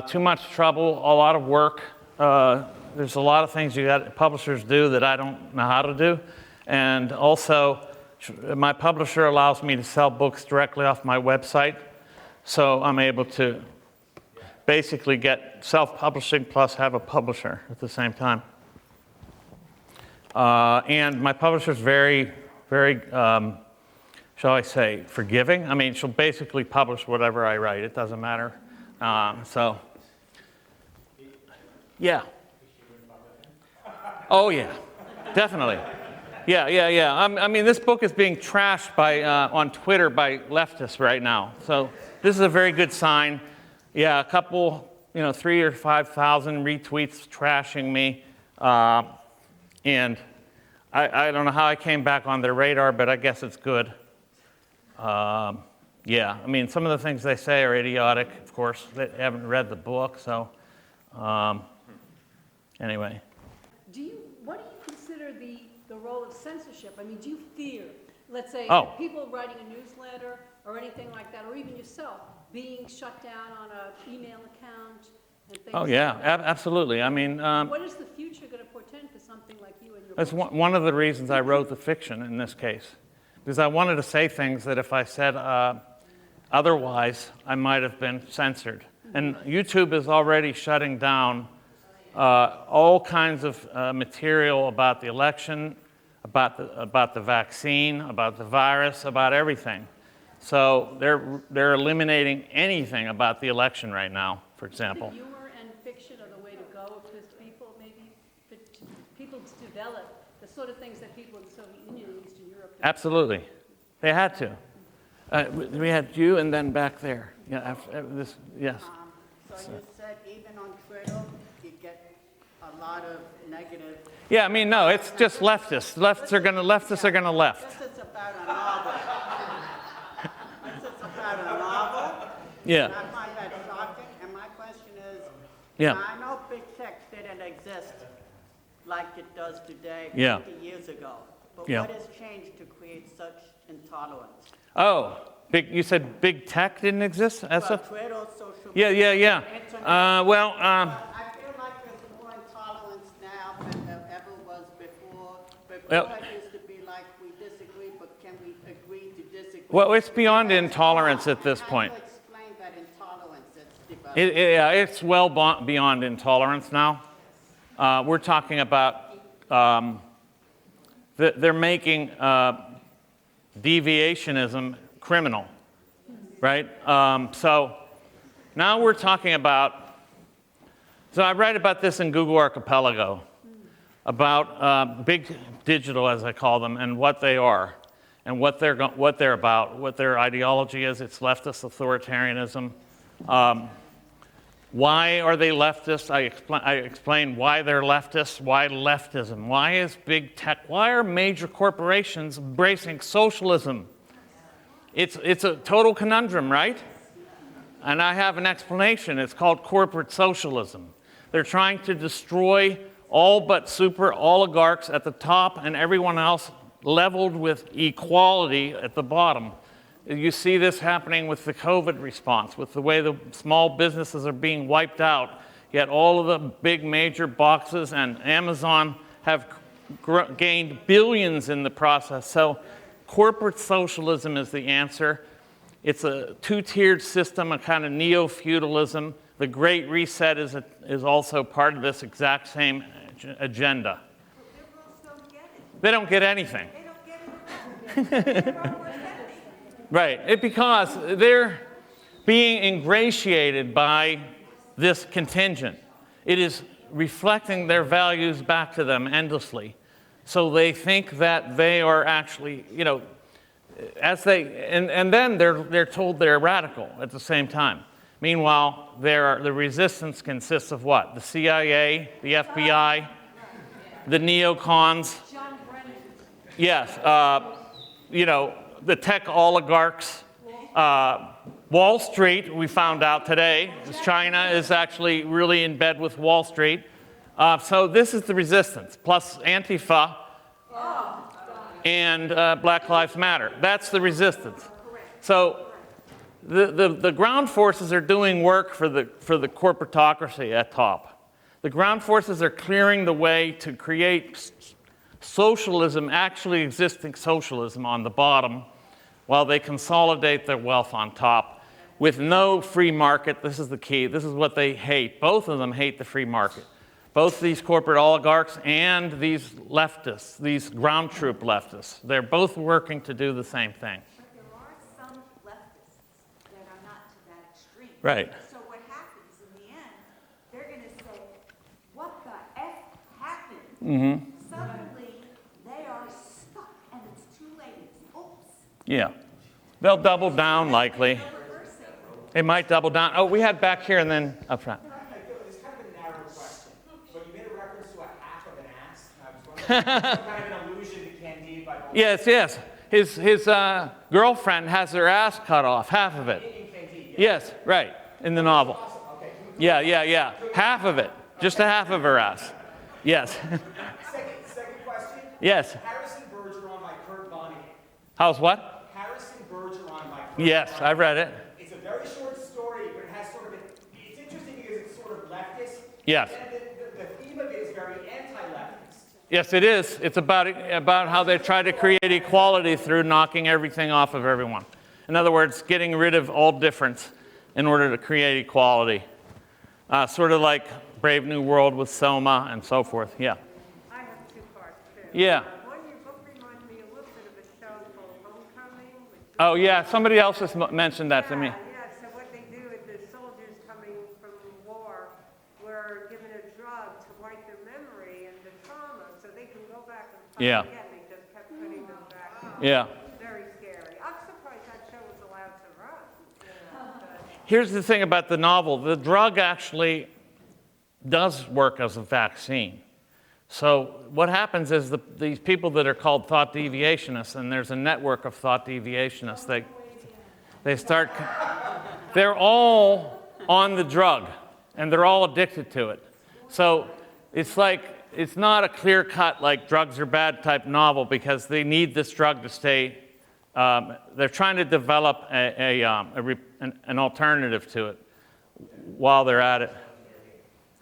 Too much trouble, a lot of work. There's a lot of things publishers do that I don't know how to do. And also, my publisher allows me to sell books directly off my website. So I'm able to basically get self-publishing plus have a publisher at the same time. And my publisher's very, very, shall I say, forgiving. I mean, she'll basically publish whatever I write. It doesn't matter. Yeah. Oh, yeah, definitely. Yeah. I mean, this book is being trashed on Twitter by leftists right now. So this is a very good sign. Yeah, a couple, 3,000 or 5,000 retweets trashing me. And I don't know how I came back on their radar, but I guess it's good. Yeah, I mean, some of the things they say are idiotic, of course. They haven't read the book, so anyway. What do you consider the role of censorship? I mean, do you fear let's say, Oh. people writing a newsletter or anything like that, or even yourself, being shut down on an email account and things Oh, like yeah, that. absolutely. I mean, What is the future going to portend for something like you and your that's books? one of the reasons I wrote the fiction in this case, because I wanted to say things that if I said otherwise, I might have been censored. And YouTube is already shutting down all kinds of material about the election, about the vaccine, about the virus, about everything. So they're eliminating anything about the election right now, for example. Humor and fiction are the way to go because people develop the sort of things that people in the Soviet Union and Eastern Europe did. Absolutely. They had to. We had you and then back there. Yeah, after this, yes. So you said even on Twitter, you get a lot of negative. Yeah, I mean, no, it's just leftists. Leftists are gonna left. This is about a novel. This is about a novel. Yeah. And I find that shocking. And my question is, Yeah. now, I know big tech didn't exist like it does today, Yeah. 50 years ago. But Yeah. what has changed to create such intolerance? Oh, you said big tech didn't exist? Well, Twitter, social Yeah. internet. Well, I feel like there's more intolerance now than there ever was before. Before it used to be like we disagree, but can we agree to disagree? well, it's beyond intolerance at this point. How do you explain that intolerance that's developed? Yeah, it's well beyond intolerance now. We're talking about they're making deviationism criminal, right? So now we're talking about, so I write about this in Google Archipelago, about big digital, as I call them, and what they are, and what they're about, what their ideology is. It's leftist authoritarianism. Why are they leftist? I explain why they're leftists, why leftism, why is big tech, why are major corporations embracing socialism? It's a total conundrum, right? And I have an explanation. It's called corporate socialism. They're trying to destroy all but super oligarchs at the top and everyone else leveled with equality at the bottom. You see this happening with the COVID response, with the way the small businesses are being wiped out, yet all of the big major boxes and Amazon have gained billions in the process. So corporate socialism is the answer. It's a two-tiered system, a kind of neo-feudalism. The Great Reset is also part of this exact same agenda. Liberals don't get it. They don't get anything. They don't get it at all. They're what's happening. Right, because they're being ingratiated by this contingent. It is reflecting their values back to them endlessly. So they think that they are actually, as they, and then they're told they're radical at the same time. Meanwhile, the resistance consists of what? The CIA, the FBI, the neocons. John Brennan. Yes, the tech oligarchs. Wall Street, we found out today, China is actually really in bed with Wall Street. So this is the resistance, plus Antifa and Black Lives Matter. That's the resistance. So the ground forces are doing work for the corporatocracy at top. The ground forces are clearing the way to create socialism, actually existing socialism on the bottom, while they consolidate their wealth on top with no free market. This is the key. This is what they hate. Both of them hate the free market. Both these corporate oligarchs and these leftists, these ground troop leftists, they're both working to do the same thing. But there are some leftists that are not to that extreme. Right. So what happens in the end, they're going to say, what the F happened? Suddenly, they are stuck, and it's too late. It's oops. Yeah. They'll double down likely. No reversing. They might double down. Oh, we had back here and then up front. It's kind of a narrow question, but you made a reference to a half of an ass. I was wondering, some kind of an allusion to Candide by Yes. His girlfriend has her ass cut off, half of it. in Candide. Yes, right, in the novel. Okay. Yeah. Half of it. Just a half of her ass. Yes. Second question. Yes. Harrison Bergeron by Kurt Vonnegut. How's what? Harrison Bergeron by Yes, I read it. It's a very short story, but it has sort of it's interesting because it's sort of leftist. Yes. And the theme of it is very anti-leftist. Yes, it is. It's about how they try to create equality through knocking everything off of everyone. In other words, getting rid of all difference in order to create equality. Sort of like Brave New World with Selma and so forth. Yeah. I have two parts too. Yeah. One, your book reminded me a little bit of a show called Homecoming. Oh, yeah. Somebody else has mentioned that to me. Yeah, so what they do is the soldiers coming from war were given a drug to wipe their memory and the trauma so they can go back and fight Yeah. again. They just kept putting them back. Yeah. Very scary. I'm surprised that show was allowed to run. Here's the thing about the novel. The drug actually does work as a vaccine. So what happens is these people that are called thought deviationists, and there's a network of thought deviationists, they're all on the drug, and they're all addicted to it. So it's not a clear-cut, like drugs are bad type novel, because they need this drug to stay. They're trying to develop an alternative to it while they're at it.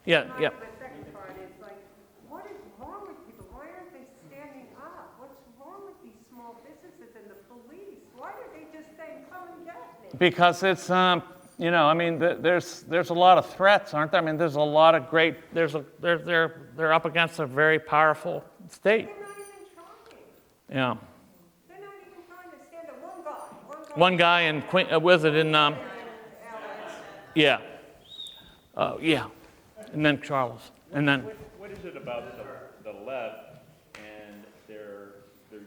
Yeah, yeah. The second part is like, what is wrong with people? Why aren't they standing up? What's wrong with these small businesses and the police? Why are they just saying, come and get me? Because it's, I mean, there's a lot of threats, aren't there? I mean, there's a lot of great. They're up against a very powerful state. They're not even trying. Yeah. They're not even trying to stand up. One guy in was it in? Yeah. Yeah. And then Charles. And then. What is it about the left and their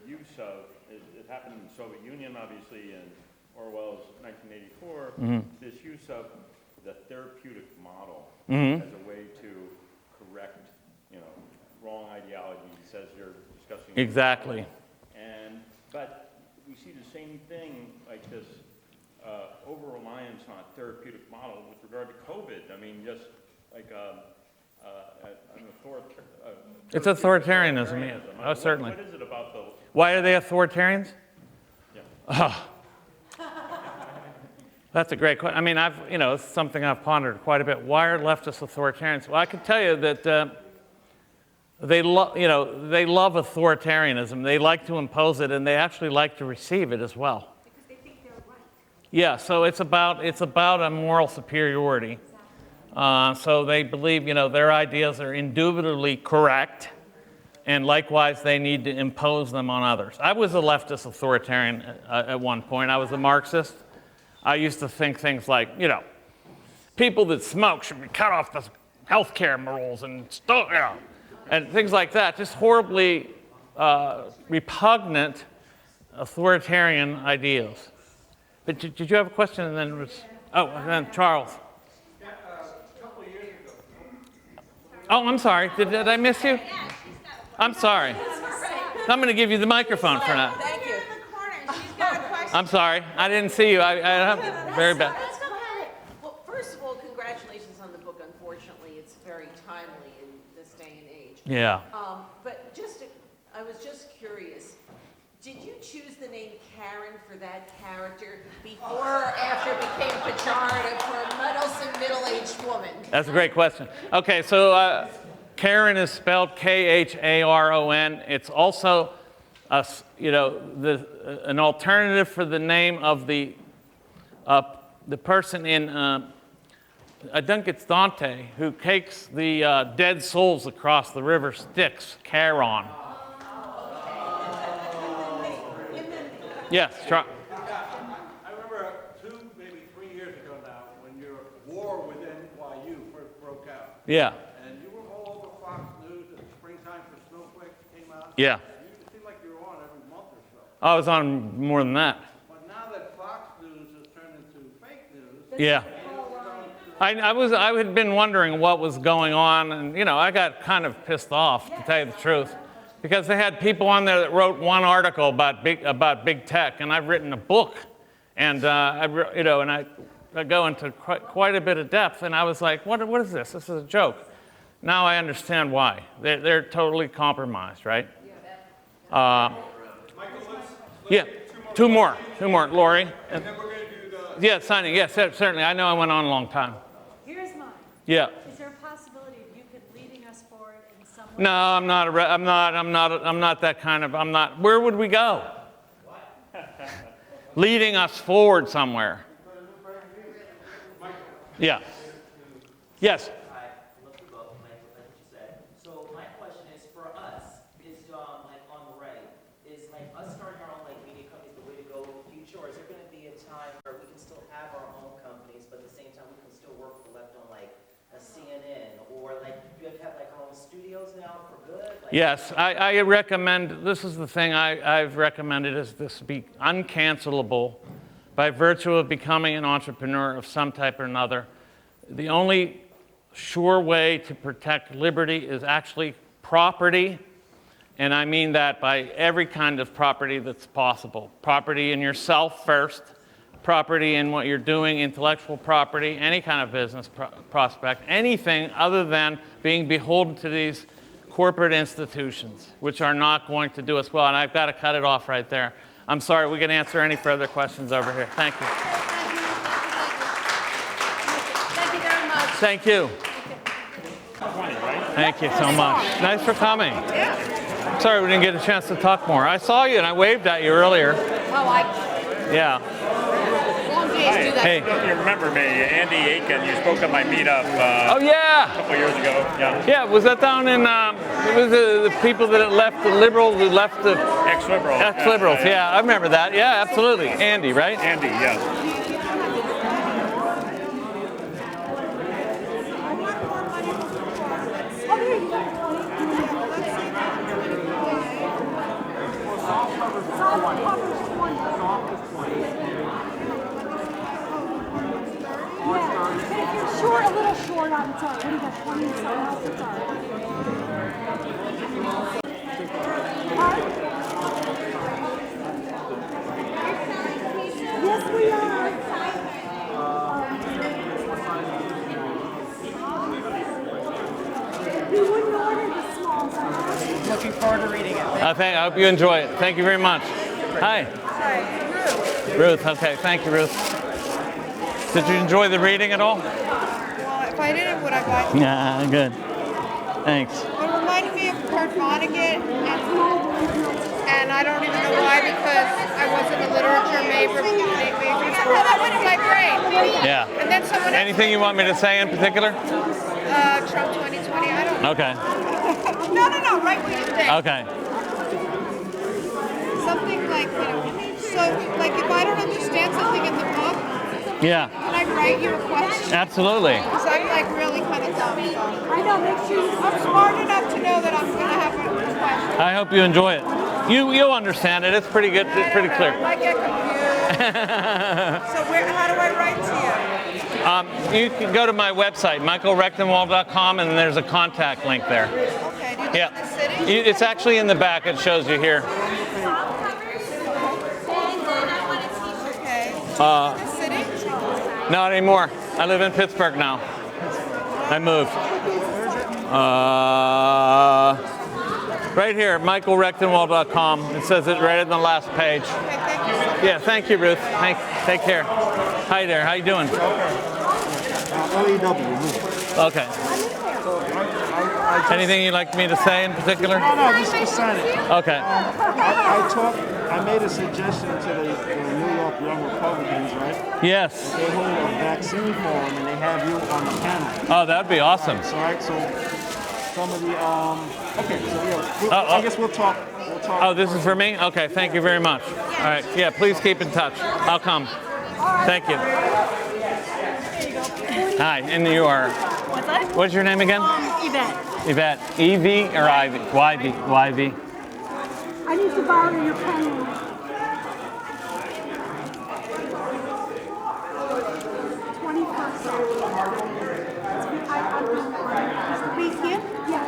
use of, it happened in the Soviet Union, obviously, in Orwell's 1984, this use of the therapeutic model as a way to correct, wrong ideologies as you're discussing. Exactly. But we see the same thing, like this over-reliance on a therapeutic model with regard to COVID. I mean, just like an It's authoritarianism, yeah. Oh, certainly. What is it about the... Why are they authoritarians? Yeah. That's a great question. I mean, it's something I've pondered quite a bit. Why are leftists authoritarians? Well, I can tell you that they love authoritarianism. They like to impose it, and they actually like to receive it as well. Because they think they're right. Yeah, so it's about a moral superiority. So they believe, their ideas are indubitably correct, and likewise they need to impose them on others. I was a leftist authoritarian at one point. I was a Marxist. I used to think things like, people that smoke should be cut off the health care rules and things like that. Just horribly repugnant authoritarian ideas. But did you have a question? And then and then Charles. Oh, I'm sorry. Did I miss you? I'm sorry. I'm going to give you the microphone for now. Thank you. I'm sorry. I didn't see you. I have very bad. Let's go ahead. Well, first of all, congratulations on the book. Unfortunately, it's very timely in this day and age. Yeah. But I was just curious. Did you choose the name Karen for that character before or after it became pejorative for a middle-aged woman? That's a great question. Okay, so Karen is spelled Kharon. It's also an alternative for the name of the person in, I think it's Dante, who takes the dead souls across the river Styx, Charon. Yes, try. I remember 2, maybe 3 years ago now, when your war within NYU first broke out. Yeah. And you were all over Fox News, and Springtime for Snowflakes came out. Yeah. And you seemed like you were on every month or so. I was on more than that. But now that Fox News has turned into fake news, Yeah. I had been wondering what was going on, and I got kind of pissed off, to tell you the truth, because they had people on there that wrote one article about big tech, and I've written a book, and I go into quite a bit of depth, and I was like, what is this? This is a joke. Now I understand why. They're totally compromised, right? Michael, let's Yeah. take 2 Two more, Lori. And then we're going to do the... Yeah, signing, yes, certainly. I know I went on a long time. Here's mine. Yeah. Is there a possibility of you could leading us forward in some way? No, I'm not that kind of, where would we go? Leading us forward somewhere. Yeah. Yes. Hi, I love the book, like what you said. So my question is, for us, is like on the right, is like us starting our own like media companies the way to go in the future, or is there going to be a time where we can still have our own companies, but at the same time we can still work for left on like a CNN, or like do you have like our own studios now for good? Like, Yes, I recommend, this is the thing I've recommended, is this be uncancelable by virtue of becoming an entrepreneur of some type or another. The only sure way to protect liberty is actually property, and I mean that by every kind of property that's possible. Property in yourself first, property in what you're doing, intellectual property, any kind of business prospect, anything other than being beholden to these corporate institutions, which are not going to do us well. And I've got to cut it off right there. I'm sorry, we can answer any further questions over here. Thank you. Thank you very much. Thank you. Thank you so much. Nice for coming. Sorry we didn't get a chance to talk more. I saw you and I waved at you earlier. Yeah. Long days do that. Hey. You remember me, Andy Aiken, you spoke at my meetup Oh yeah. a couple years ago. Yeah. Yeah, was that down in, it was the people that had left, the liberals who left the... Ex-liberals. Ex-liberals, yeah, I remember that. Yeah, absolutely. Andy, right? Andy, yes. Short, a little short on time. What do you got? 20 something else to start. Yes, we are. We wouldn't order the small size. looking forward to reading it. I hope you enjoy it. Thank you very much. Hi. Hi, Ruth. Ruth, okay. Thank you, Ruth. Did you enjoy the reading at all? Well, if I didn't, would I buy it? Yeah, good. Thanks. It reminded me of Kurt Vonnegut, and I don't even know why, because I wasn't a literature major. Somehow that went in my brain. Yeah. And then someone else, Anything you want me to say in particular? Trump 2020, I don't know. Okay. No, right what you think. Okay. Something like, so, like if I don't understand something in the book, Yeah. can I write you a question? Absolutely. Because I'm like really kind of dumb. So. I know, make sure you... I'm smart enough to know that I'm going to have a question. I hope you enjoy it. You'll understand it. It's pretty good. It's pretty I clear. might get confused. So how do I write to you? You can go to my website, michaelrechtenwald.com, and there's a contact link there. Okay, do you live Yeah. in the city? It's actually in the back. It shows you here. Okay. Uh, In the city? Not anymore. I live in Pittsburgh now. I moved. Right here, michaelrechtenwald.com. It says it right on the last page. Okay, thank you so much. Yeah, thank you, Ruth. Take care. Hi there. How you doing? Okay. Anything you'd like me to say in particular? No, just sign it. Okay. I made a suggestion to the New York Young Republicans, right? Yes. They hold a vaccine forum and they have you on the panel. Oh, that'd be awesome. All right, so some of the, okay, so yeah, I guess we'll talk. Oh, this is for me? Okay, thank you very much. All right, yeah, please keep in touch. I'll come. Thank you. Hi, and you are? What's that? What's your name again? Yvette. Yvette. E-V or I-V? Y-V? Y-V? I need to borrow your pen. 21st. Weekend? Yeah.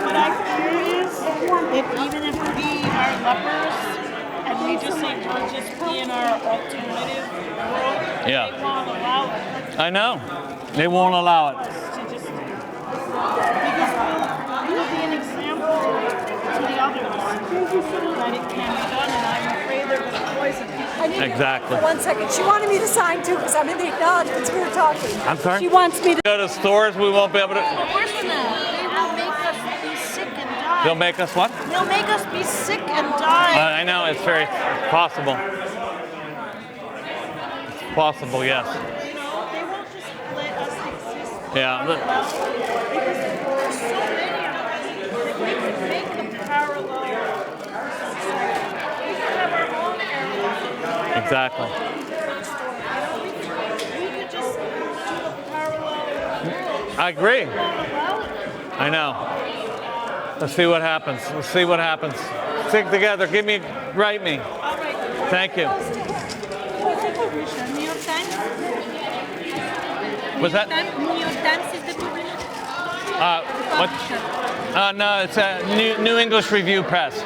What I fear is, even if we are lepers, and we just need to just be in our alternative world, Yeah. they won't allow it. I know. They won't allow it. To just, because we'll be an example to the others. that it can be done, and I'm afraid they're going to poison people. Exactly. For 1 second. She wanted me to sign too because I'm in the acknowledgements. We were talking. I'm sorry? She wants me to. Go to stores, we won't be able to. Worse than that, they will make us be sick and die. They'll make us what? They'll make us be sick and die. I know, it's very possible. It's possible, yes. You know, they won't just let us exist Yeah. on a level because there's so many of us that we can make a parallel society. We can have our own area. Exactly. We could just do a parallel world. I agree. Won't allow it. I know. Let's see what happens. Let's see what happens. Stick together. Write me. All right. Thank you. What's the publisher? New York Times? Was that? New York Times is the publisher? What? No, it's a New English Review Press.